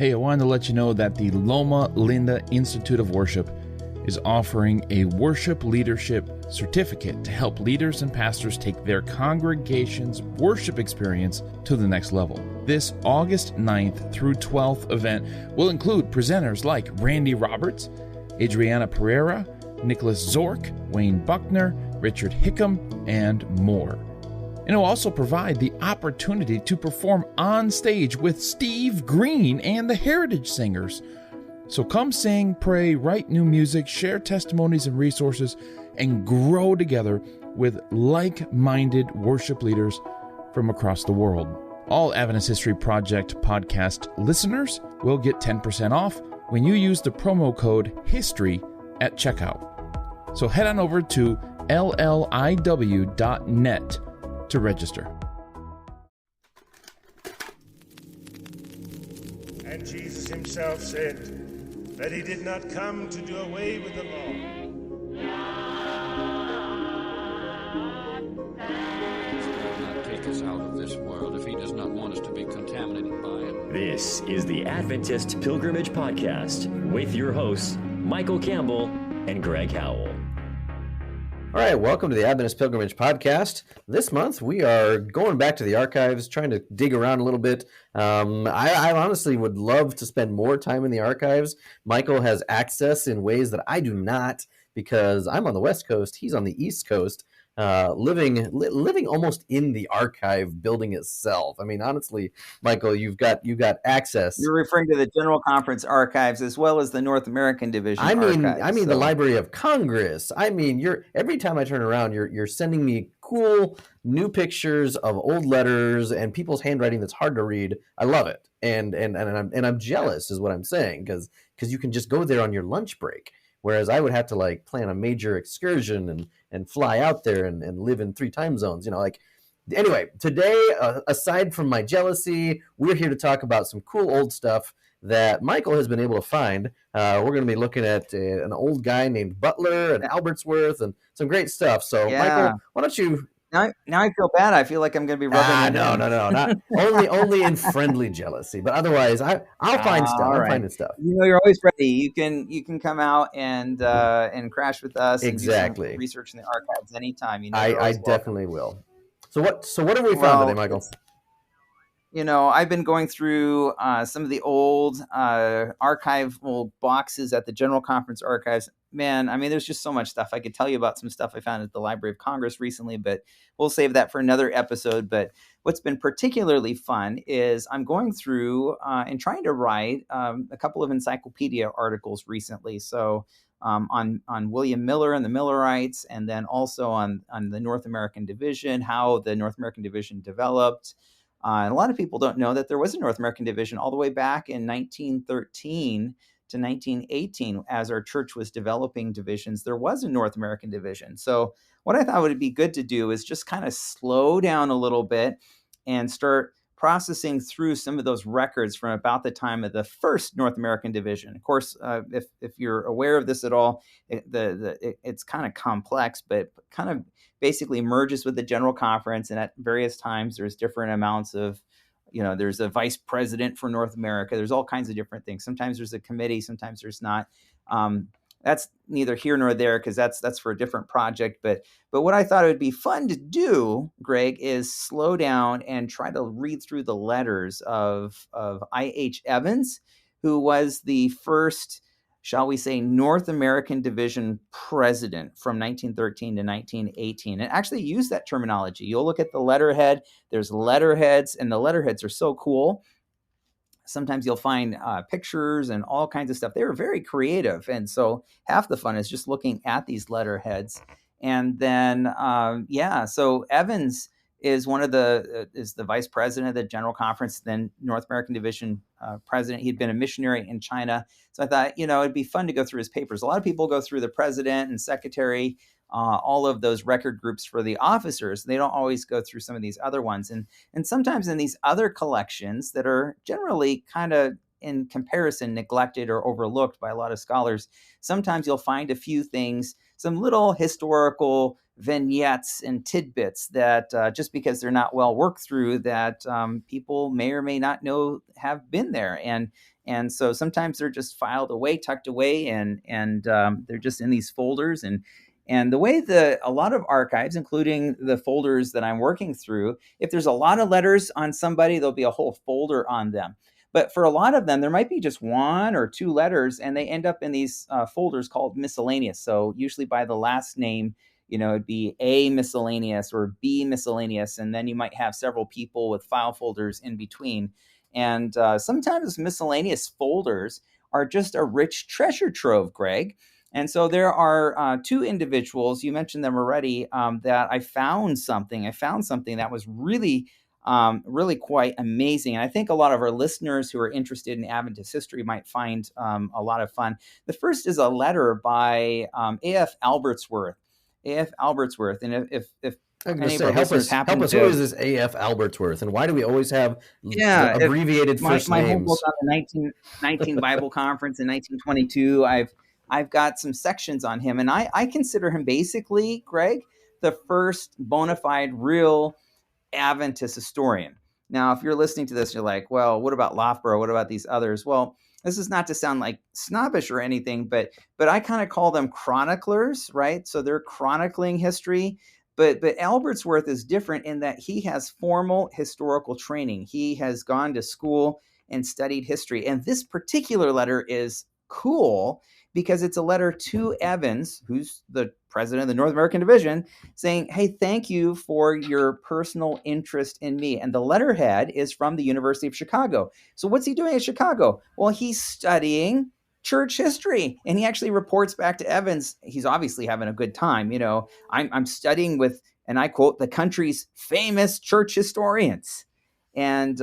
Hey, I wanted to let you know that the Loma Linda Institute of Worship is offering a worship leadership certificate to help leaders and pastors take their congregation's worship experience to the next level. This August 9th through 12th event will include presenters like Randy Roberts, Adriana Pereira, Nicholas Zork, Wayne Buckner, Richard Hickam, and more. And it will also provide the opportunity to perform on stage with Steve Green and the Heritage Singers. So come sing, pray, write new music, share testimonies and resources, and grow together with like-minded worship leaders from across the world. All Adventist History Project podcast listeners will get 10% off when you use the promo code HISTORY at checkout. So head on over to lliw.net to register. And Jesus himself said that he did not come to do away with the law. He does not take us out of this world if he does not want us to be contaminated by it. This is the Adventist Pilgrimage Podcast with your hosts, Michael Campbell and Greg Howell. All right, welcome to the Adventist Pilgrimage Podcast. This month, we are going back to the archives, trying to dig around a little bit. I honestly would love to spend more time in the archives. Michael has access in ways that I do not, because I'm on the West Coast, he's on the East Coast, living almost in the archive building itself. I mean, honestly, Michael, you've got access. You're referring to the General Conference archives as well as the North American Division archives. I mean the Library of Congress. I mean, every time I turn around, you're sending me cool new pictures of old letters and people's handwriting that's hard to read. I love it, and I'm jealous, is what I'm saying, because you can just go there on your lunch break. Whereas I would have to plan a major excursion and fly out there and live in 3 time zones, Anyway, today, aside from my jealousy, we're here to talk about some cool old stuff that Michael has been able to find. We're going to be looking at an old guy named Butler and Albertsworth and some great stuff. So, yeah. Michael, why don't you... Now I feel bad. I feel like I'm going to be rubbing No, not only in friendly jealousy, but otherwise I'll find stuff. I'm finding stuff. You're always ready. You can come out and crash with us. Exactly. And do some research in the archives anytime. I definitely will. So what have we found today, Michael? I've been going through some of the old archival boxes at the General Conference archives. Man, I mean, there's just so much stuff. I could tell you about some stuff I found at the Library of Congress recently, but we'll save that for another episode. But what's been particularly fun is I'm going through and trying to write a couple of encyclopedia articles recently. So on William Miller and the Millerites, and then also on the North American Division, how the North American Division developed. And a lot of people don't know that there was a North American Division all the way back in 1913 to 1918. As our church was developing divisions, there was a North American Division. So what I thought would be good to do is just kind of slow down a little bit and start processing through some of those records from about the time of the first North American Division. Of course, if you're aware of this at all, it's kind of complex, but kind of basically merges with the General Conference. And at various times, there's different amounts of, there's a vice president for North America. There's all kinds of different things. Sometimes there's a committee, sometimes there's not. That's neither here nor there, because that's for a different project. But what I thought it would be fun to do, Greg, is slow down and try to read through the letters of I.H. Evans, who was the first, shall we say, North American Division president from 1913 to 1918, and actually use that terminology. You'll look at the letterhead. There's letterheads, and the letterheads are so cool. Sometimes you'll find pictures and all kinds of stuff. They were very creative, and so half the fun is just looking at these letterheads. And then, so Evans is is the vice president of the General Conference, then North American Division president. He'd been a missionary in China. So I thought, it'd be fun to go through his papers. A lot of people go through the president and secretary, all of those record groups for the officers. They don't always go through some of these other ones. And sometimes in these other collections that are generally kind of, in comparison, neglected or overlooked by a lot of scholars, sometimes you'll find a few things, some little historical vignettes and tidbits that just because they're not well worked through, that people may or may not know have been there. And And so sometimes they're just filed away, tucked away, and they're just in these folders. And the way a lot of archives, including the folders that I'm working through, if there's a lot of letters on somebody, there'll be a whole folder on them. But for a lot of them, there might be just one or two letters, and they end up in these folders called miscellaneous. So usually by the last name, it'd be A miscellaneous or B miscellaneous, and then you might have several people with file folders in between. And sometimes miscellaneous folders are just a rich treasure trove, Greg. And so there are two individuals, you mentioned them already, that I found something that was really, really quite amazing. And I think a lot of our listeners who are interested in Adventist history might find a lot of fun. The first is a letter by A.F. Albertsworth. A.F. Albertsworth. And if I'm going any to of say, our listeners help us. Who is this A.F. Albertsworth, and why do we always have abbreviated first my whole names? book on the 1919 Bible Conference in 1922, I've got some sections on him, and I consider him basically, Greg, the first bona fide real Adventist historian. Now, if you're listening to this, you're like, well, what about Loughborough? What about these others? Well, this is not to sound like snobbish or anything, but I kind of call them chroniclers, right? So they're chronicling history. But Albertsworth is different in that he has formal historical training. He has gone to school and studied history. And this particular letter is cool because it's a letter to Evans, who's the president of the North American Division, saying, hey, thank you for your personal interest in me. And the letterhead is from the University of Chicago. So what's he doing at Chicago? Well, he's studying church history. And he actually reports back to Evans. He's obviously having a good time. I'm studying with, and I quote, the country's famous church historians. And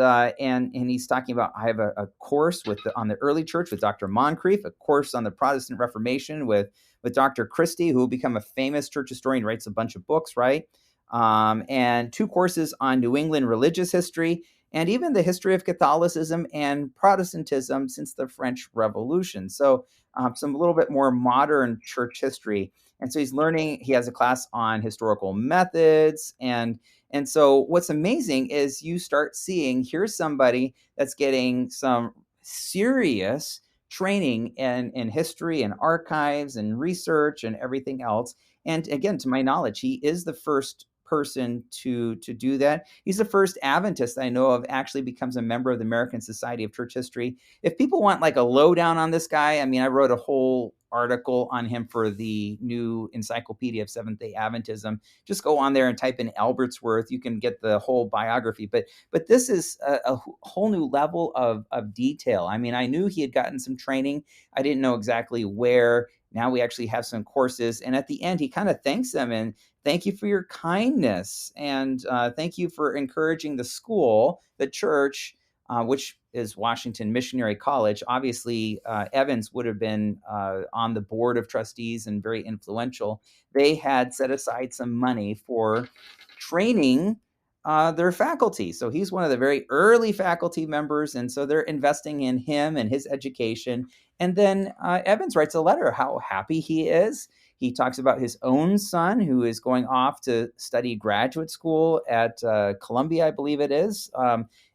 he's talking about, I have a course on the early church with Dr. Moncrief, a course on the Protestant Reformation with Dr. Christie, who will become a famous church historian, writes a bunch of books, right? And 2 courses on New England religious history, and even the history of Catholicism and Protestantism since the French Revolution. So some a little bit more modern church history. And so he's learning, he has a class on historical methods. And so what's amazing is you start seeing, here's somebody that's getting some serious training in history and archives and research and everything else. And again, to my knowledge, he is the first person to do that. He's the first Adventist I know of actually becomes a member of the American Society of Church History. If people want like a lowdown on this guy, I mean, I wrote a whole article on him for the new Encyclopedia of Seventh-day Adventism. Just go on there and type in Albertsworth. You can get the whole biography. But this is a whole new level of detail. I mean, I knew he had gotten some training. I didn't know exactly where. Now we actually have some courses. And at the end, he kind of thanks them and thank you for your kindness. And thank you for encouraging the school, the church, which is Washington Missionary College. Obviously, Evans would have been on the board of trustees and very influential. They had set aside some money for training their faculty. So he's one of the very early faculty members. And so they're investing in him and his education. And then Evans writes a letter how happy he is. He talks about his own son who is going off to study graduate school at Columbia, I believe it is,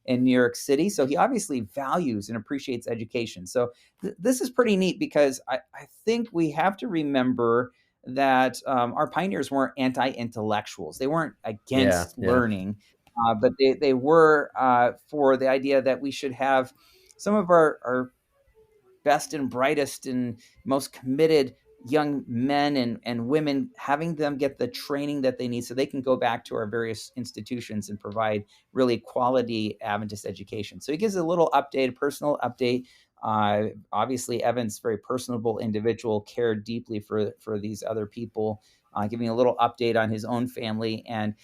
in New York City. So he obviously values and appreciates education. So this is pretty neat because I think we have to remember that our pioneers weren't anti-intellectuals. They weren't against learning, but they were for the idea that we should have some of our best and brightest and most committed young men and women, having them get the training that they need so they can go back to our various institutions and provide really quality Adventist education. So he gives a little update, a personal update. Obviously, Evans, very personable individual, cared deeply for these other people, giving a little update on his own family and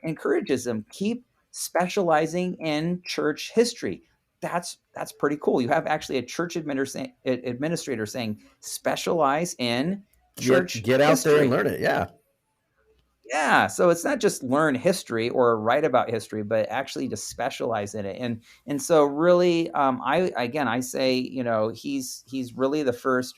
encourages them, keep specializing in church history. That's pretty cool. You have actually a church administrator saying specialize in church get out history. there and learn it. Yeah. So it's not just learn history or write about history, but actually to specialize in it. And so really, I say, he's really the first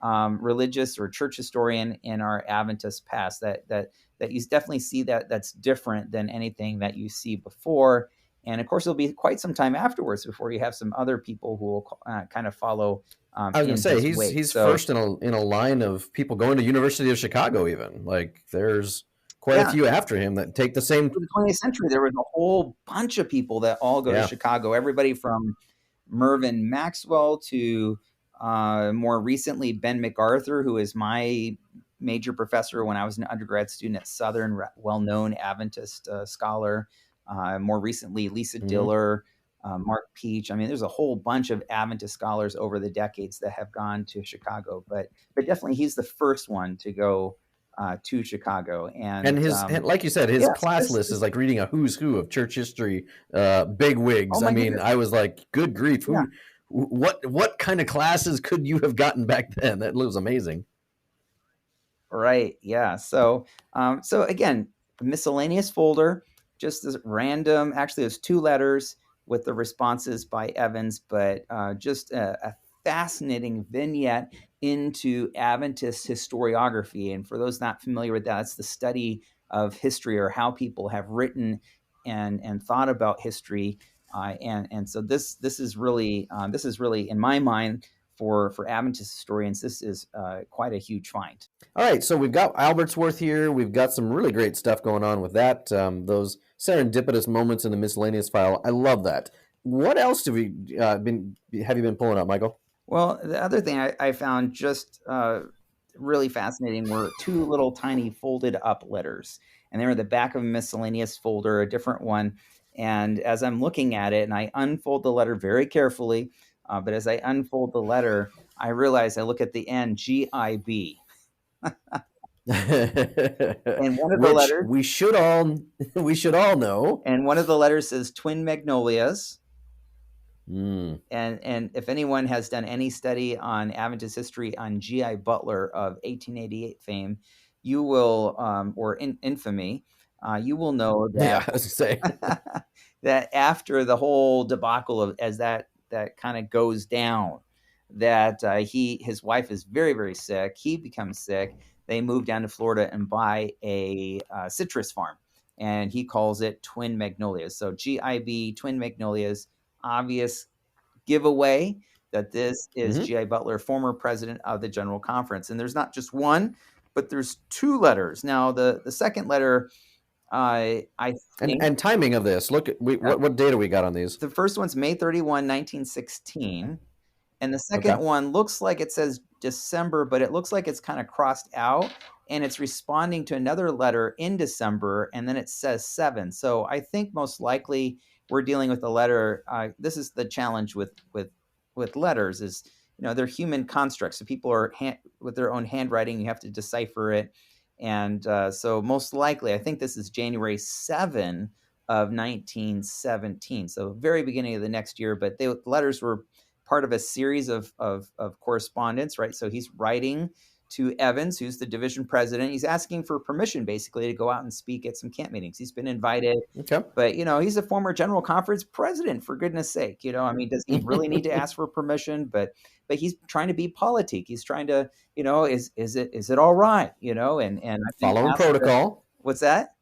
religious or church historian in our Adventist past that you definitely see that's different than anything that you see before. And of course, it'll be quite some time afterwards before you have some other people who will kind of follow. I was going to say he's first in a line of people going to University of Chicago. Even like there's quite a few after him that take the same. In the 20th century, there was a whole bunch of people that all go to Chicago. Everybody from Mervyn Maxwell to more recently Ben MacArthur, who is my major professor when I was an undergrad student at Southern, well-known Adventist scholar. More recently, Lisa Diller, Mark Peach. I mean, there's a whole bunch of Adventist scholars over the decades that have gone to Chicago, but definitely he's the first one to go to Chicago. And his, like you said, his class list is like reading a who's who of church history, big wigs. I mean, goodness. I was like, good grief. What kind of classes could you have gotten back then? That was amazing. Right. Yeah. So again, the miscellaneous folder, just as random, actually there's 2 letters with the responses by Evans, but just a fascinating vignette into Adventist historiography. And for those not familiar with that, it's the study of history, or how people have written and thought about history. And so this is really in my mind, for Adventist historians, this is quite a huge find. All right, so we've got Albertsworth here. We've got some really great stuff going on with that. Those serendipitous moments in the miscellaneous file. I love that. What else have you been pulling up, Michael? Well, the other thing I found just really fascinating were 2 little tiny folded up letters, and they were in the back of a miscellaneous folder, a different one. And as I'm looking at it, and I unfold the letter very carefully. But as I unfold the letter, I realize I look at the end, GIB. And one of the letters we should all know. And one of the letters says Twin Magnolias. And if anyone has done any study on Adventist history on G.I. Butler of 1888 fame, you will, or infamy, you will know that, I was saying. that after the whole debacle as that kind of goes down, that his wife is very, very sick. He becomes sick. They move down to Florida and buy a citrus farm, and he calls it Twin Magnolias. So GIB, Twin Magnolias, obvious giveaway that this is G.I. Butler, former president of the General Conference. And there's not just one, but there's 2 letters. Now, the second letter, I think, and timing of this. Look, what data we got on these? The first one's May 31, 1916, and the second one looks like it says December, but it looks like it's kind of crossed out, and it's responding to another letter in December, and then it says 7. So I think most likely we're dealing with a letter. This is the challenge with letters, is they're human constructs. So people are with their own handwriting. You have to decipher it. And so most likely, I think this is January 7 of 1917. So very beginning of the next year, but the letters were part of a series of correspondence, right? So he's writing to Evans, who's the division president. He's asking for permission basically to go out and speak at some camp meetings. He's been invited, but he's a former General Conference president, for goodness sake. I mean, does he really need to ask for permission? But he's trying to be politic. He's trying to, is it all right? And I think following protocol. What's that?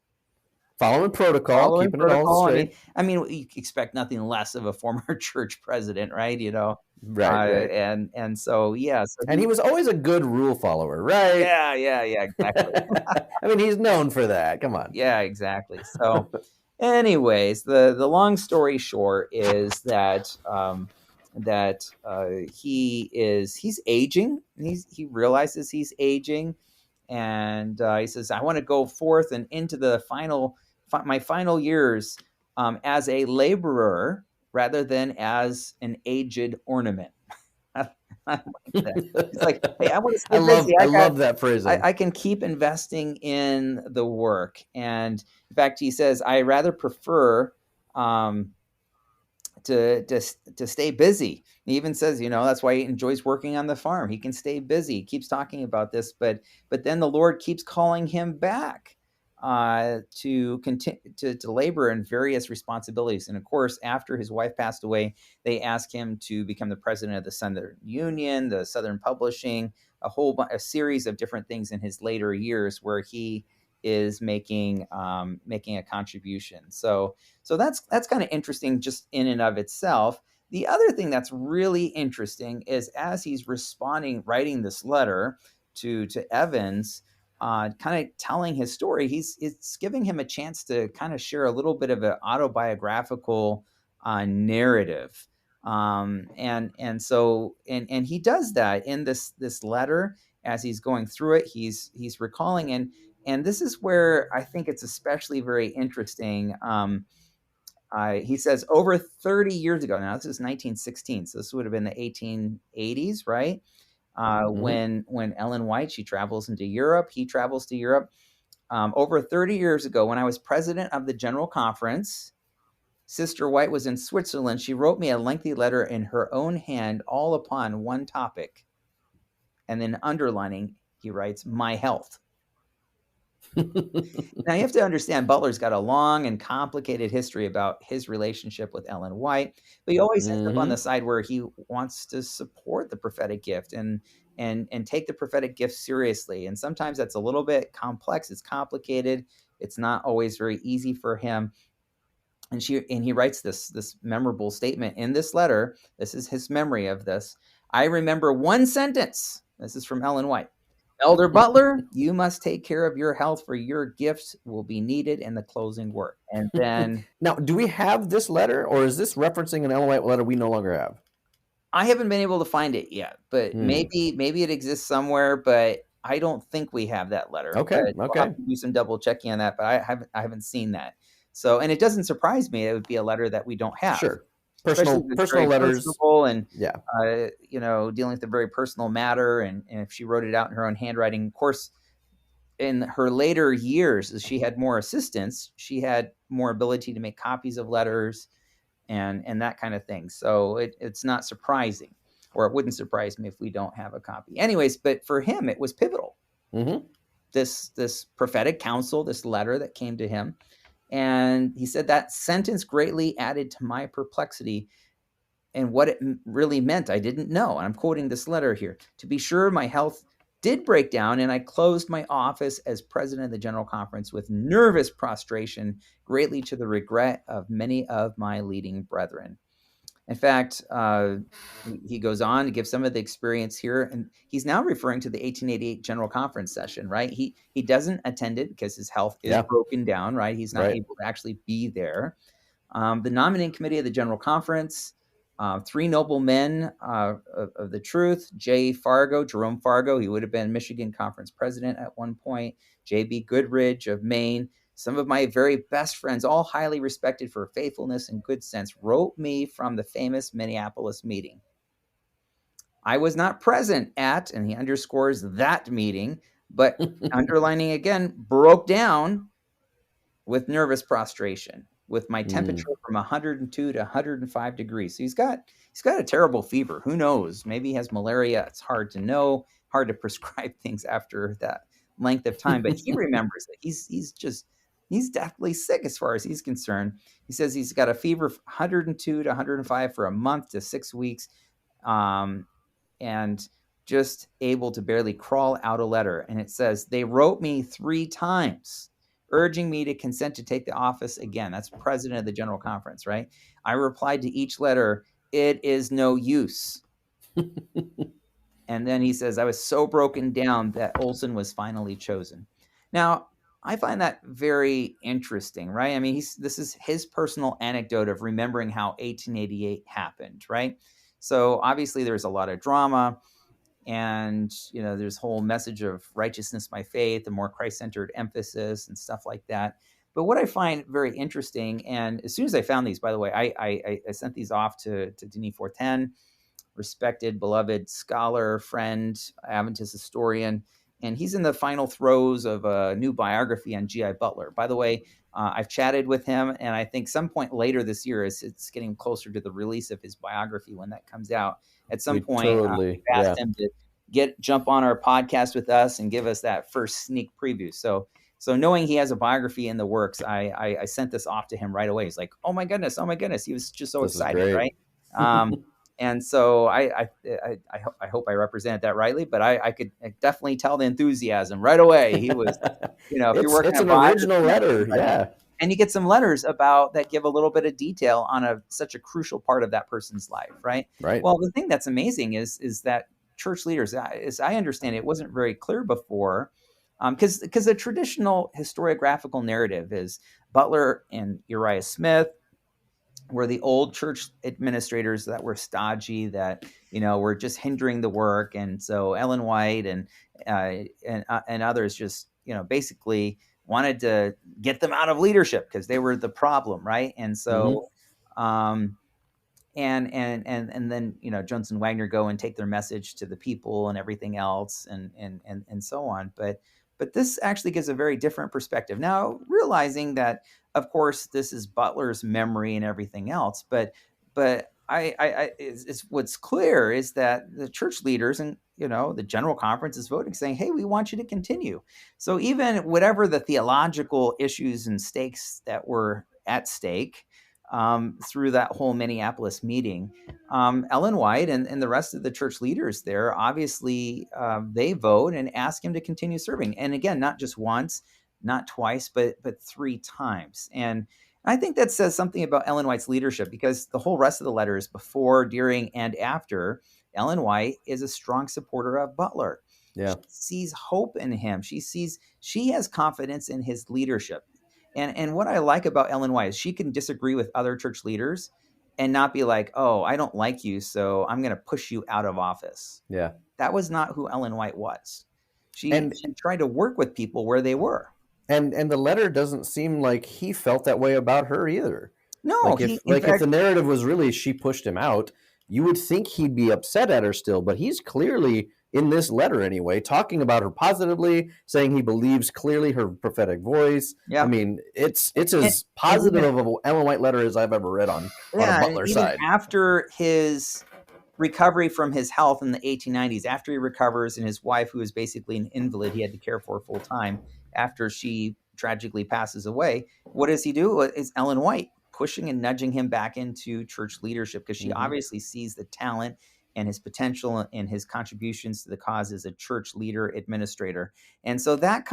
Following protocol, keeping it all straight. I mean, you expect nothing less of a former church president, right? Right. And so, yeah. So and he was always a good rule follower, right? Yeah, exactly. I mean, he's known for that. Come on. Yeah, exactly. So anyways, the long story short is that he's aging. He realizes he's aging. And he says, I want to go forth and into my final years as a laborer rather than as an aged ornament. I like that. He's like, hey, I want to stay busy. I love that phrasing. I can keep investing in the work. And in fact, he says, I rather prefer to stay busy. He even says, that's why he enjoys working on the farm. He can stay busy. He keeps talking about this, but then the Lord keeps calling him back to continue to labor in various responsibilities. And of course, after his wife passed away, they asked him to become the president of the Southern Union, the Southern Publishing, a series of different things in his later years, where he is making a contribution. So that's kind of interesting just in and of itself. The other thing that's really interesting is as he's writing this letter to Evans, kind of telling his story, it's giving him a chance to kind of share a little bit of an autobiographical narrative. And so he does that in this letter as he's going through it. He's recalling, and this is where I think it's especially very interesting. He says over 30 years ago, now this is 1916, so this would have been the 1880s, right? When Ellen White, she travels into Europe, he travels to Europe. Over 30 years ago, when I was president of the General Conference, Sister White was in Switzerland. She wrote me a lengthy letter in her own hand, all upon one topic. And then underlining, he writes, my health. Now, you have to understand, Butler's got a long and complicated history about his relationship with Ellen White, but he always ends up on the side where he wants to support the prophetic gift and take the prophetic gift seriously. And sometimes that's a little bit complex. It's complicated. It's not always very easy for him. And he writes this memorable statement in this letter. This is his memory of this. I remember one sentence. This is from Ellen White. Elder Butler, you must take care of your health, for your gifts will be needed in the closing work. And then now, do we have this letter, or is this referencing an Ellen White letter we no longer have? I haven't been able to find it yet, but maybe it exists somewhere, but I don't think we have that letter. Okay. We'll have to do some double checking on that, but I haven't seen that. So, and it doesn't surprise me. It would be a letter that we don't have. Sure. Personal letters, and dealing with a very personal matter, and if she wrote it out in her own handwriting, of course, in her later years, as she had more assistants, she had more ability to make copies of letters, and that kind of thing. So it's not surprising, or it wouldn't surprise me if we don't have a copy. Anyways, but for him, it was pivotal. This prophetic counsel, this letter that came to him. And he said that sentence greatly added to my perplexity, and what it really meant, I didn't know. And I'm quoting this letter here. To be sure, my health did break down, and I closed my office as president of the General Conference with nervous prostration, greatly to the regret of many of my leading brethren. In fact, he goes on to give some of the experience here, and he's now referring to the 1888 General Conference session, right? He doesn't attend it because his health is broken down, right? He's not able to actually be there. The nominating committee of the General Conference, three noble men of the truth, Jerome Fargo, he would have been Michigan Conference president at one point, J.B. Goodrich of Maine, some of my very best friends, all highly respected for faithfulness and good sense, wrote me from the famous Minneapolis meeting. I was not present at, and he underscores that meeting, but underlining again, broke down with nervous prostration, with my temperature from 102 to 105 degrees. So he's got a terrible fever. Who knows? Maybe he has malaria. It's hard to know, hard to prescribe things after that length of time, but he remembers that he's deathly sick as far as he's concerned. He says he's got a fever of 102 to 105 for a month to 6 weeks, and just able to barely crawl out a letter. And it says, they wrote me 3 times, urging me to consent to take the office again. That's president of the General Conference, right? I replied to each letter, it is no use. And then he says, I was so broken down that Olson was finally chosen. Now, I find that very interesting, right? I mean, this is his personal anecdote of remembering how 1888 happened, right? So obviously there's a lot of drama, and, there's whole message of righteousness by faith, a more Christ-centered emphasis and stuff like that. But what I find very interesting, and as soon as I found these, by the way, I sent these off to Denis Fortin, respected, beloved scholar, friend, Adventist historian, and he's in the final throes of a new biography on G.I. Butler. By the way, I've chatted with him, and I think some point later this year, as it's getting closer to the release of his biography when that comes out, at some point, I've asked him to jump on our podcast with us and give us that first sneak preview. So knowing he has a biography in the works, I sent this off to him right away. He's like, oh my goodness. He was just so excited, right? And so I hope I represented that rightly, but I could definitely tell the enthusiasm right away. He was, if you're working it's at an Butler, original letter, yeah. and you get some letters about that give a little bit of detail on such a crucial part of that person's life, right? Right. Well, the thing that's amazing is that church leaders, as I understand it, wasn't very clear before, because the traditional historiographical narrative is Butler and Uriah Smith were the old church administrators that were stodgy, that were just hindering the work, and so Ellen White and others just basically wanted to get them out of leadership because they were the problem, right? And so, and then Jones and Wagner go and take their message to the people and everything else, and so on. But this actually gives a very different perspective. Now, realizing that, of course, this is Butler's memory and everything else, but it's what's clear is that the church leaders and the General Conference is voting, saying, "Hey, we want you to continue." So even whatever the theological issues and stakes that were at stake through that whole Minneapolis meeting, Ellen White and the rest of the church leaders there, obviously they vote and ask him to continue serving. And again, not just once, not twice, but 3 times. And I think that says something about Ellen White's leadership, because the whole rest of the letter is before, during, and after. Ellen White is a strong supporter of Butler. Yeah. She sees hope in him. She has confidence in his leadership. And what I like about Ellen White is she can disagree with other church leaders and not be like, "Oh, I don't like you, so I'm going to push you out of office." Yeah. That was not who Ellen White was. She tried to work with people where they were. And the letter doesn't seem like he felt that way about her either. No, if the narrative was really she pushed him out, you would think he'd be upset at her still, but he's clearly, in this letter anyway, talking about her positively, saying he believes clearly her prophetic voice. Yeah. I mean, it's as positive of an Ellen White letter as I've ever read on a Butler side. After his recovery from his health in the 1890s, after he recovers, and his wife, who is basically an invalid, he had to care for full time after she tragically passes away, what does he do? It's Ellen White pushing and nudging him back into church leadership, because she obviously sees the talent and his potential and his contributions to the cause as a church leader, administrator. And so that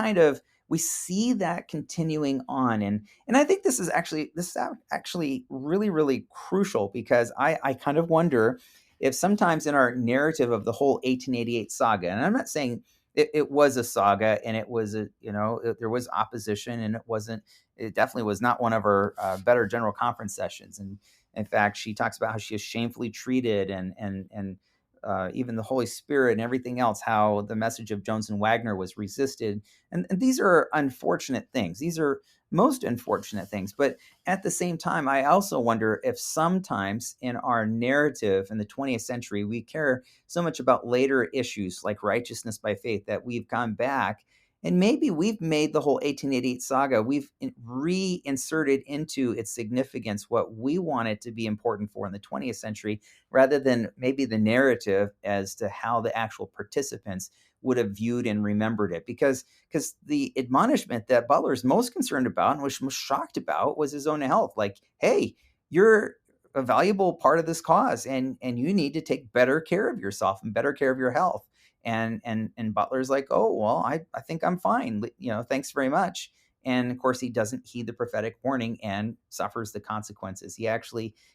we see that continuing on. And I think this is actually really, really crucial, because I kind of wonder if sometimes in our narrative of the whole 1888 saga, and I'm not saying it was a saga, and it was there was opposition, and it definitely was not one of her better General Conference sessions. And in fact, she talks about how she is shamefully treated, and even the Holy Spirit and everything else, how the message of Jones and Wagner was resisted. And these are unfortunate things. These are most unfortunate things. But at the same time, I also wonder if sometimes in our narrative in the 20th century, we care so much about later issues like righteousness by faith that we've gone back, and maybe we've made the whole 1888 saga, we've reinserted into its significance what we want it to be important for in the 20th century, rather than maybe the narrative as to how the actual participants would have viewed and remembered it. Because the admonishment that Butler's most concerned about and was most shocked about was his own health. Like, hey, you're a valuable part of this cause, and you need to take better care of yourself and better care of your health. And Butler's like, "Oh, well, I think I'm fine. Thanks very much." And of course, he doesn't heed the prophetic warning and suffers the consequences.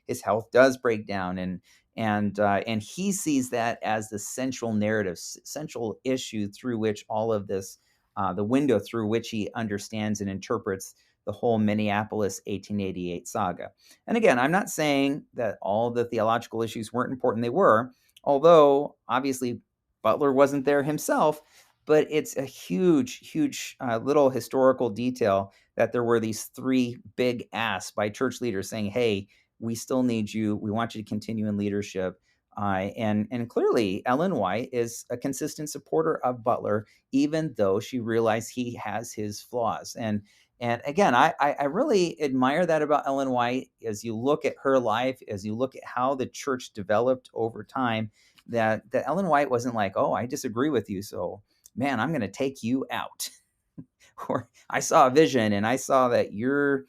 His health does break down, and he sees that as the central narrative, central issue through which all of this, the window through which he understands and interprets the whole Minneapolis 1888 saga. And again, I'm not saying that all the theological issues weren't important. They were, although obviously Butler wasn't there himself, but it's a huge, huge little historical detail that there were these 3 big asks by church leaders saying, "Hey, we still need you. We want you to continue in leadership." And clearly, Ellen White is a consistent supporter of Butler, even though she realized he has his flaws. And again, I really admire that about Ellen White. As you look at her life, as you look at how the church developed over time, that Ellen White wasn't like, "Oh, I disagree with you, so man, I'm going to take you out." Or, "I saw a vision and I saw that you're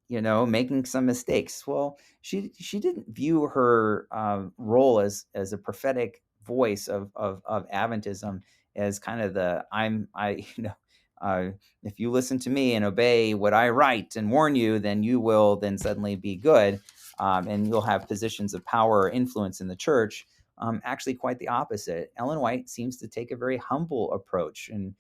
making some mistakes. Well, she didn't view her role as a prophetic voice of Adventism as kind of if you listen to me and obey what I write and warn you, then you will then suddenly be good, and you'll have positions of power or influence in the church. Actually, quite the opposite. Ellen White seems to take a very humble approach, and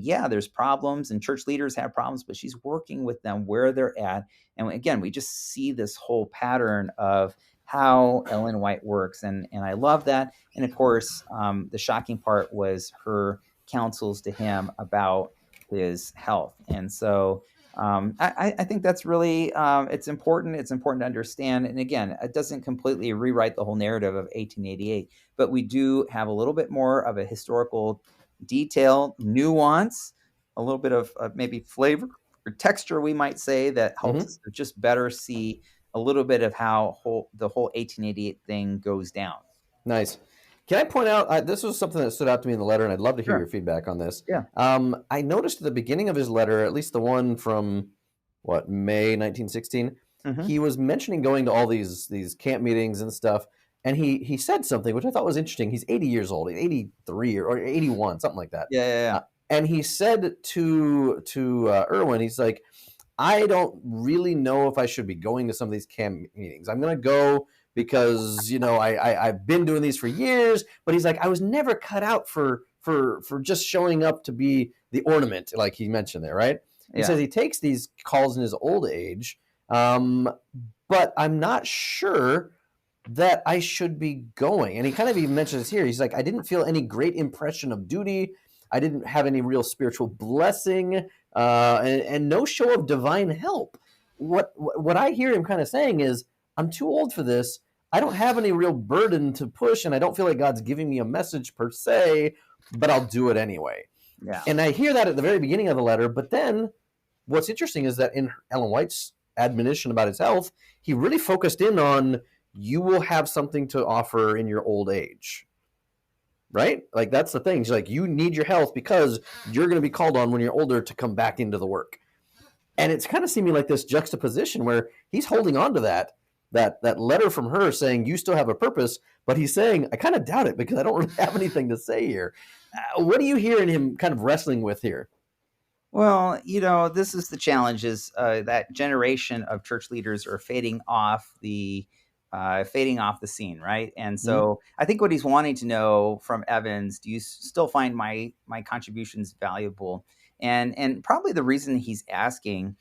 yeah, there's problems, and church leaders have problems, but she's working with them where they're at. And again, we just see this whole pattern of how Ellen White works, and I love that. And of course, the shocking part was her counsels to him about his health. And so I think that's really it's important. It's important to understand. And again, it doesn't completely rewrite the whole narrative of 1888, but we do have a little bit more of a historical detail, nuance, a little bit of maybe flavor or texture, we might say, that helps us to just better see a little bit of how the whole 1888 thing goes down. Nice. Can I point out, this was something that stood out to me in the letter, and I'd love to hear your feedback on this. Yeah. I noticed at the beginning of his letter, at least the one from, May 1916, he was mentioning going to all these camp meetings and stuff, and he said something, which I thought was interesting. He's 80 years old, 83 or 81, something like that. Yeah. And he said to Erwin, he's like, I don't really know if I should be going to some of these camp meetings. I'm going to go because, I've been doing these for years, but he's like, I was never cut out for just showing up to be the ornament, like he mentioned there, right? He says he takes these calls in his old age, but I'm not sure that I should be going. And he kind of even mentions here, he's like, I didn't feel any great impression of duty. I didn't have any real spiritual blessing, and no show of divine help. What I hear him kind of saying is, I'm too old for this. I don't have any real burden to push, and I don't feel like God's giving me a message per se, but I'll do it anyway. Yeah. And I hear that at the very beginning of the letter, but then what's interesting is that in Ellen White's admonition about his health, he really focused in on, you will have something to offer in your old age. Right? Like, that's the thing. She's like, you need your health because you're going to be called on when you're older to come back into the work. And it's kind of seeming like this juxtaposition where he's holding on to that letter from her saying, you still have a purpose, but he's saying, I kind of doubt it because I don't really have anything to say here. What do you hear in him kind of wrestling with here? Well, this is the challenge, is that generation of church leaders are fading off the scene, right? And so I think what he's wanting to know from Evans, do you still find my contributions valuable? And probably the reason he's asking,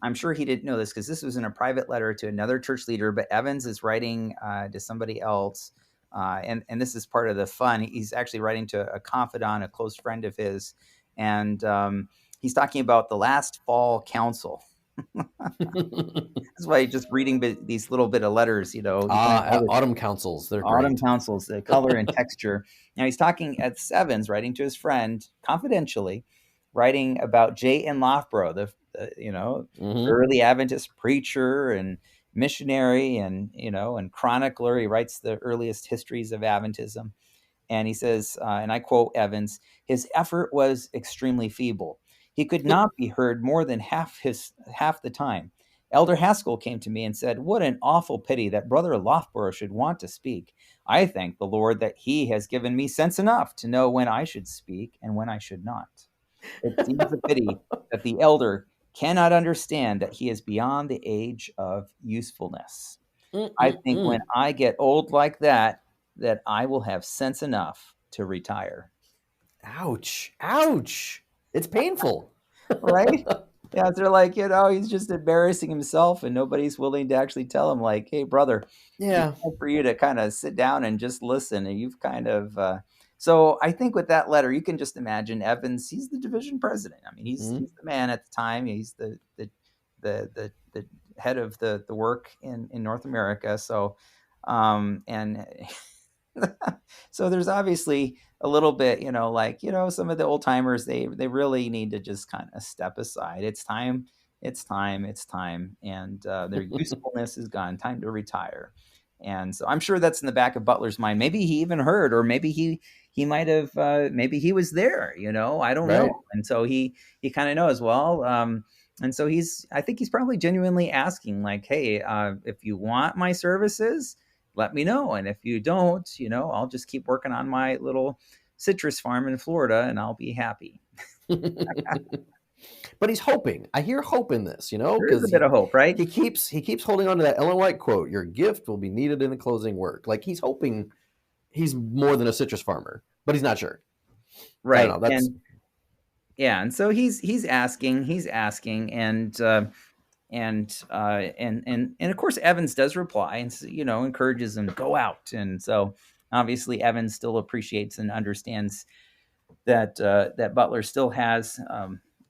I'm sure he didn't know this because this was in a private letter to another church leader, but Evans is writing to somebody else. And this is part of the fun. He's actually writing to a confidant, a close friend of his. And he's talking about the last fall council. That's why just reading these little bit of letters, autumn councils. They're autumn great. councils, the color and texture. Now he's talking at Sevens, writing to his friend confidentially, writing about J.N. Loughborough, the early Adventist preacher and missionary and chronicler. He writes the earliest histories of Adventism, and he says, and I quote Evans, his effort was extremely feeble. He could not be heard more than half the time. Elder Haskell came to me and said, what an awful pity that Brother Loughborough should want to speak. I thank the Lord that he has given me sense enough to know when I should speak and when I should not. It seems a pity that the elder cannot understand that he is beyond the age of usefulness. I think when I get old like that I will have sense enough to retire. Ouch. Ouch. It's painful. Right? Yeah, they're like, he's just embarrassing himself and nobody's willing to actually tell him, like, hey, brother, it's time for you to kind of sit down and just listen. And you've kind of... So I think with that letter, you can just imagine Evans, he's the division president. I mean, he's the man at the time. He's the head of the work in North America. So, and so there's obviously a little bit, some of the old timers, they really need to just kind of step aside. It's time. And their usefulness is gone. Time to retire. And so I'm sure that's in the back of Butler's mind. Maybe he even heard, or maybe he might have, maybe he was there, I don't know. And so he kind of knows, well, And so I think he's probably genuinely asking, like, hey, if you want my services, let me know. And if you don't, I'll just keep working on my little citrus farm in Florida and I'll be happy. But he's hoping. I hear hope in this, There is a because bit of hope, right? he keeps holding on to that Ellen White quote, "Your gift will be needed in the closing work." Like, he's hoping he's more than a citrus farmer, but he's not sure. Right. I don't know, And so he's asking, and of course Evans does reply and encourages him to go out. And so obviously Evans still appreciates and understands that Butler still has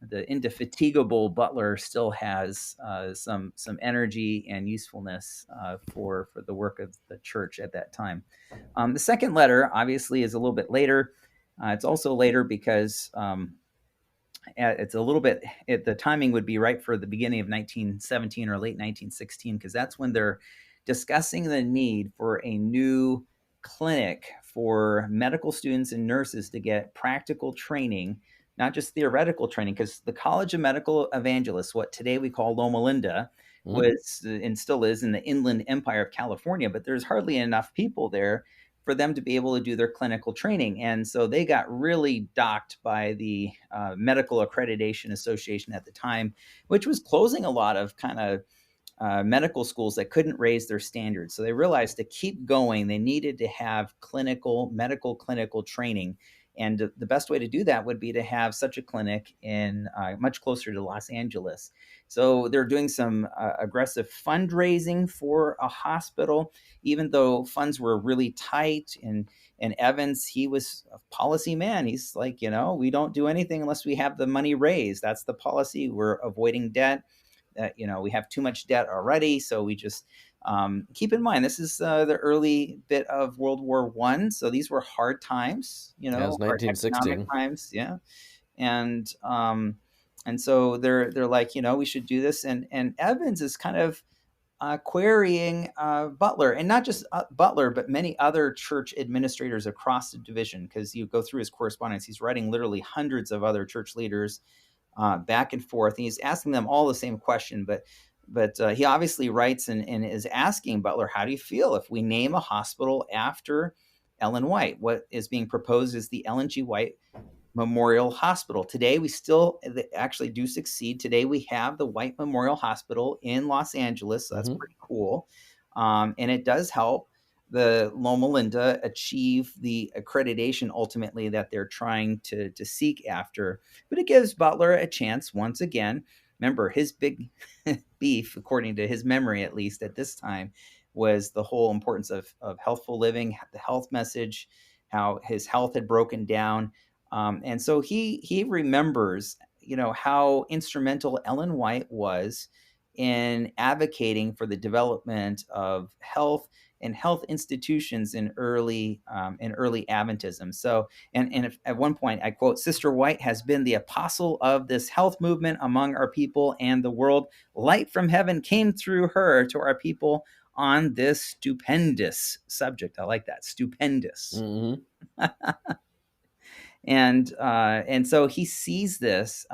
the indefatigable Butler still has some energy and usefulness for the work of the church at that time. The second letter obviously is a little bit later. It's also later because it's a little bit, the timing would be right for the beginning of 1917 or late 1916, because that's when they're discussing the need for a new clinic for medical students and nurses to get practical training, not just theoretical training, because the College of Medical Evangelists, what today we call Loma Linda, was and still is in the Inland Empire of California, but there's hardly enough people there for them to be able to do their clinical training. And so they got really docked by the Medical Accreditation Association at the time, which was closing a lot of kind of medical schools that couldn't raise their standards. So they realized to keep going, they needed to have medical clinical training. And the best way to do that would be to have such a clinic in much closer to Los Angeles. So they're doing some aggressive fundraising for a hospital, even though funds were really tight. And Evans, he was a policy man. He's like, we don't do anything unless we have the money raised. That's the policy. We're avoiding debt. We have too much debt already. So we just keep in mind, this is the early bit of World War I. So these were hard times, it was 1916 times. Yeah. And so they're like, we should do this. And Evans is kind of querying Butler, and not just Butler, but many other church administrators across the division. Because you go through his correspondence, he's writing literally hundreds of other church leaders back and forth. And he's asking them all the same question, but he obviously writes and is asking Butler, how do you feel if we name a hospital after Ellen White? What is being proposed is the Ellen G. White Memorial Hospital. Today, we still actually do succeed. Today, we have the White Memorial Hospital in Los Angeles. So that's pretty cool. And it does help the Loma Linda achieve the accreditation ultimately that they're trying to seek after. But it gives Butler a chance once again. Remember, his big beef, according to his memory, at least at this time, was the whole importance of healthful living, the health message, how his health had broken down. And so he remembers, how instrumental Ellen White was in advocating for the development of health and health institutions in early Adventism. So, and at one point I quote, "Sister White has been the apostle of this health movement among our people and the world. Light from heaven came through her to our people on this stupendous subject." I like that, stupendous. Mm-hmm. And so he sees this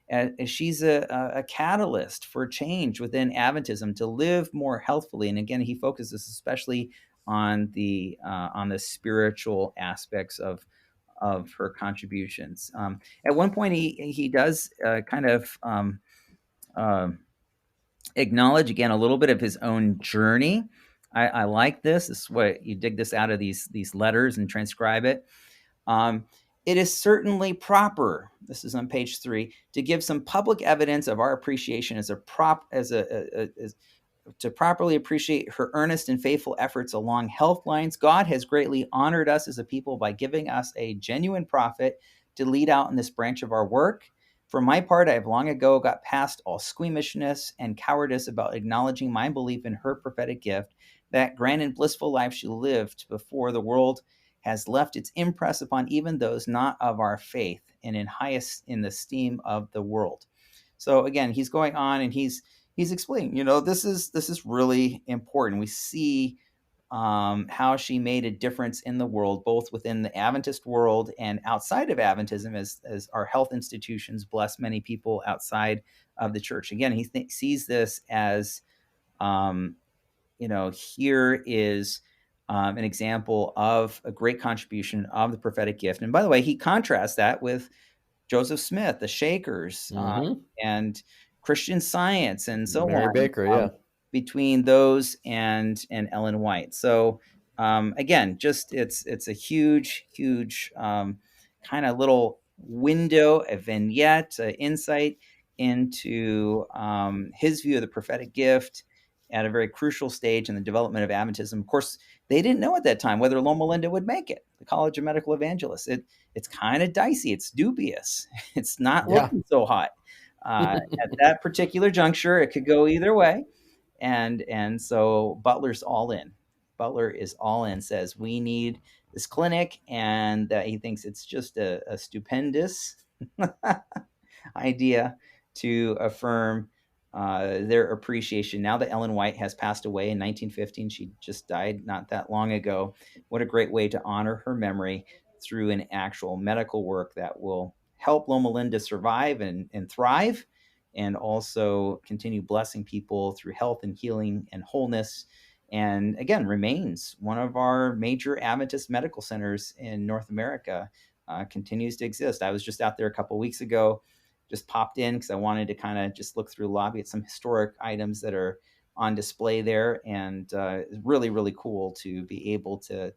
as she's a catalyst for change within Adventism to live more healthfully. And again, he focuses especially on the spiritual aspects of her contributions. At one point, he does kind of acknowledge again a little bit of his own journey. I like this. This is what you dig this out of these letters and transcribe it. It is certainly proper, this is on page 3, to give some public evidence of our appreciation to properly appreciate her earnest and faithful efforts along health lines. God has greatly honored us as a people by giving us a genuine prophet to lead out in this branch of our work. For my part, I have long ago got past all squeamishness and cowardice about acknowledging my belief in her prophetic gift. That grand and blissful life she lived before the world has left its impress upon even those not of our faith and in the esteem of the world. So again, he's going on and he's explaining, this is really important. We see how she made a difference in the world, both within the Adventist world and outside of Adventism, as our health institutions bless many people outside of the church. Again, he sees this as, here is an example of a great contribution of the prophetic gift. And by the way, he contrasts that with Joseph Smith, the Shakers, and Christian Science, and so Mary on. Baker, between those and Ellen White. So again, just it's a huge kind of little window, a vignette, insight into his view of the prophetic gift at a very crucial stage in the development of Adventism. Of course, they didn't know at that time whether Loma Linda would make it, the College of Medical Evangelists. It's kind of dicey. It's dubious. It's not looking so hot. At that particular juncture, it could go either way. And so Butler's all in. Butler is all in, says we need this clinic, and he thinks it's just a stupendous idea to affirm their appreciation. Now that Ellen White has passed away in 1915, she just died not that long ago. What a great way to honor her memory through an actual medical work that will help Loma Linda survive and thrive, and also continue blessing people through health and healing and wholeness. And again, remains one of our major Adventist medical centers in North America, continues to exist. I was just out there a couple of weeks ago, just popped in because I wanted to kind of just look through the lobby at some historic items that are on display there. And it's really, really cool to be able to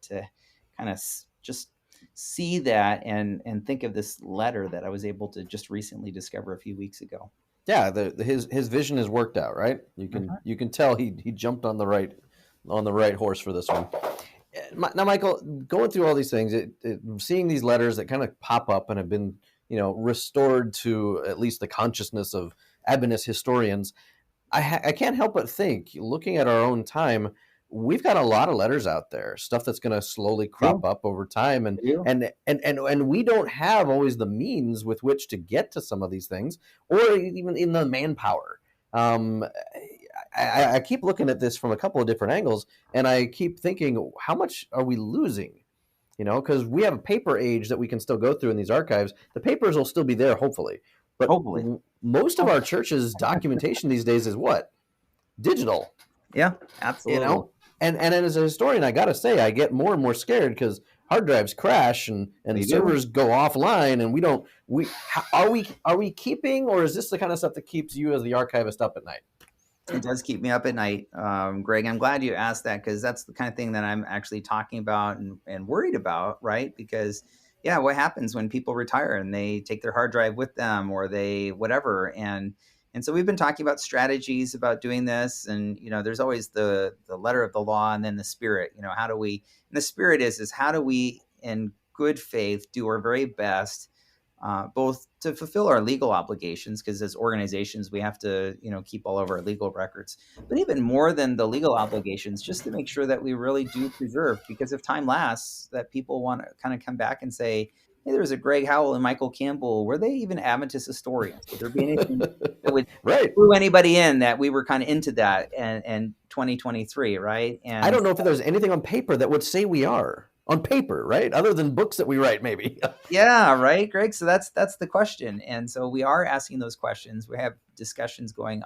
kind of just see that and think of this letter that I was able to just recently discover a few weeks ago. Yeah, his vision has worked out, right? You can tell he jumped on the right horse for this one. Now, Michael, going through all these things, seeing these letters that kind of pop up and have been restored to at least the consciousness of Adventist historians, I can't help but think, looking at our own time, we've got a lot of letters out there, stuff that's going to slowly crop up over time, and we don't have always the means with which to get to some of these things, or even in the manpower. I keep looking at this from a couple of different angles, and I keep thinking, how much are we losing? Because we have a paper age that we can still go through in these archives. The papers will still be there, hopefully. But most of our church's documentation these days is what? Digital. Yeah, absolutely. And as a historian, I got to say, I get more and more scared because hard drives crash and servers go offline, and are we keeping, or is this the kind of stuff that keeps you as the archivist up at night? It does keep me up at night, Greg. I'm glad you asked that, because that's the kind of thing that I'm actually talking about and worried about, right? Because, what happens when people retire and they take their hard drive with them, or they whatever, and so we've been talking about strategies about doing this, and there's always the letter of the law and then the spirit. How do we? And the spirit is how do we, in good faith, do our very best, both to fulfill our legal obligations, because as organizations we have to keep all of our legal records, but even more than the legal obligations, just to make sure that we really do preserve, because if time lasts, that people want to kind of come back and say, hey, there was a Greg Howell and Michael Campbell. Were they even Adventist historians? Would there be anything that would clue anybody in that we were kind of into that and 2023, right? And I don't know if there's anything on paper that would say we are. On paper, right? Other than books that we write, maybe. Yeah, right, Greg. So that's the question. And so we are asking those questions. We have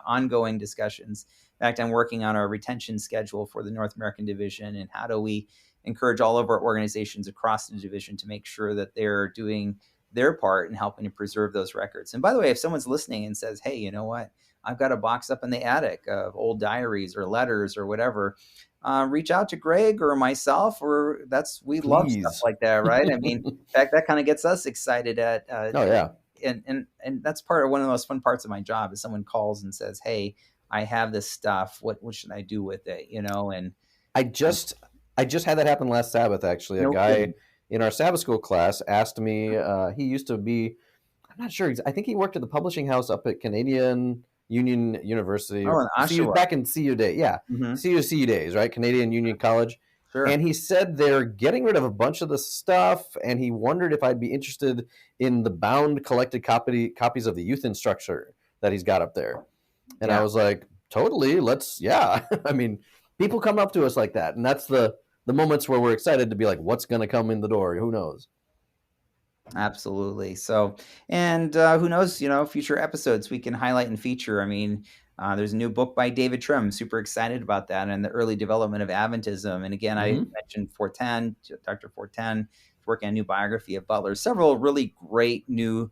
ongoing discussions. In fact, I'm working on our retention schedule for the North American division, and how do we encourage all of our organizations across the division to make sure that they're doing their part in helping to preserve those records. And by the way, if someone's listening and says, hey, you know what? I've got a box up in the attic of old diaries or letters or whatever, reach out to Greg or myself, or we love stuff like that, right? I mean, in fact, that kind of gets us excited at, and that's part of one of the most fun parts of my job is someone calls and says, hey, I have this stuff. What should I do with it? And I just had that happen last Sabbath, actually. A guy in our Sabbath school class asked me, he used to be, I'm not sure, I think he worked at the publishing house up at Canadian Union University. In Oshawa. Back in CU days, CU days, right? Canadian Union College. Sure. And he said they're getting rid of a bunch of the stuff, and he wondered if I'd be interested in the bound collected copies of the youth instructor that he's got up there. And I was like, totally, I mean, people come up to us like that, and that's the moments where we're excited to be like, what's going to come in the door? Who knows? Absolutely. So, and who knows, future episodes we can highlight and feature. I mean, there's a new book by David Trim. Super excited about that and the early development of Adventism. And again, I mentioned Dr. Fortin, working on a new biography of Butler. Several really great new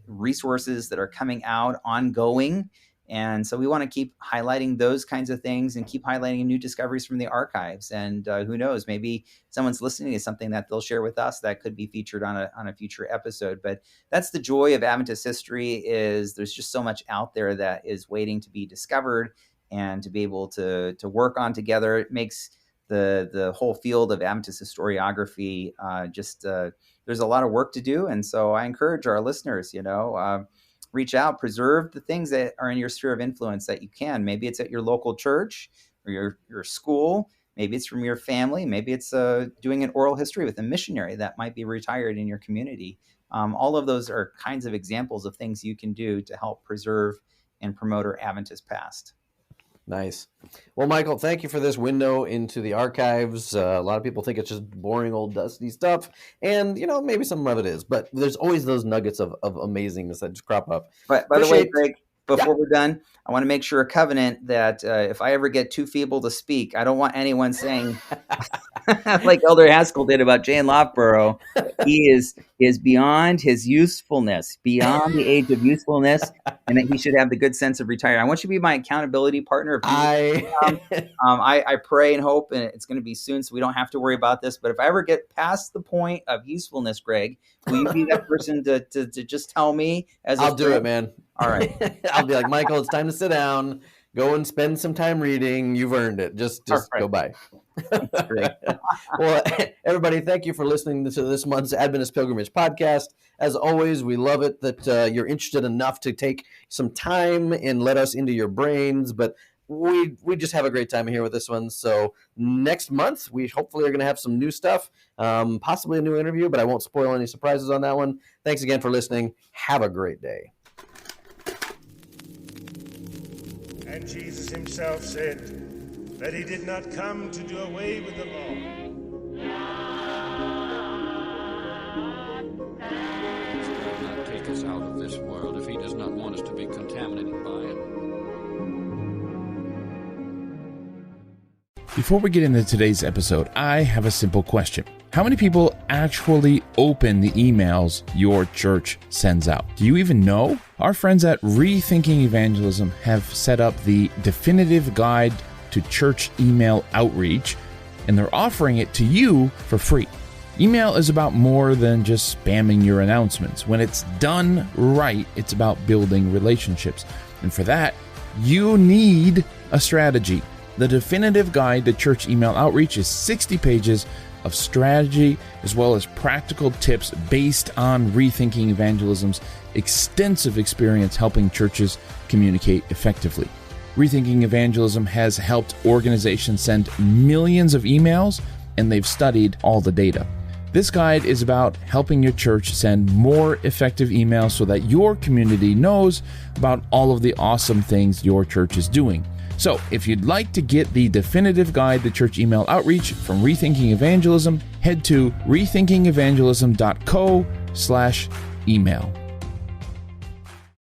resources that are coming out ongoing. And so we want to keep highlighting those kinds of things and keep highlighting new discoveries from the archives. And who knows, maybe someone's listening to something that they'll share with us that could be featured on a future episode. But that's the joy of Adventist history, is there's just so much out there that is waiting to be discovered and to be able to work on together. It makes the whole field of Adventist historiography there's a lot of work to do. And so I encourage our listeners, reach out, preserve the things that are in your sphere of influence that you can. Maybe it's at your local church or your school. Maybe it's from your family. Maybe it's doing an oral history with a missionary that might be retired in your community. All of those are kinds of examples of things you can do to help preserve and promote our Adventist past. Nice. Well, Michael, thank you for this window into the archives. A lot of people think it's just boring old dusty stuff, and maybe some of it is, but there's always those nuggets of amazingness that just crop up. But by the way, Greg, before we're done, I want to make sure a covenant that if I ever get too feeble to speak, I don't want anyone saying like Elder Haskell did about Jane Loughborough, he is beyond his usefulness, beyond the age of usefulness, and that he should have the good sense of retiring. I want you to be my accountability partner. I pray and hope, and it's going to be soon, so we don't have to worry about this. But if I ever get past the point of usefulness, Greg, will you be that person to just tell me? I'll do it, man. All right. I'll be like, Michael, it's time to sit down. Go and spend some time reading. You've earned it. Just go by. Great. Well, everybody, thank you for listening to this month's Adventist Pilgrimage Podcast. As always, we love it that you're interested enough to take some time and let us into your brains. But we just have a great time here with this one. So next month, we hopefully are going to have some new stuff, possibly a new interview, but I won't spoil any surprises on that one. Thanks again for listening. Have a great day. And Jesus himself said that he did not come to do away with the law. He will not take us out of this world if he does not want us to be contaminated by it. Before we get into today's episode, I have a simple question. How many people actually open the emails your church sends out? Do you even know? Our friends at Rethinking Evangelism have set up the definitive guide to church email outreach, and they're offering it to you for free. Email is about more than just spamming your announcements. When it's done right, it's about building relationships. And for that, you need a strategy. The definitive guide to church email outreach is 60 pages of strategy as well as practical tips based on Rethinking Evangelism's extensive experience helping churches communicate effectively. Rethinking Evangelism has helped organizations send millions of emails, and they've studied all the data. This guide is about helping your church send more effective emails so that your community knows about all of the awesome things your church is doing. So, if you'd like to get the definitive guide to church email outreach from Rethinking Evangelism, head to rethinkingevangelism.co/email.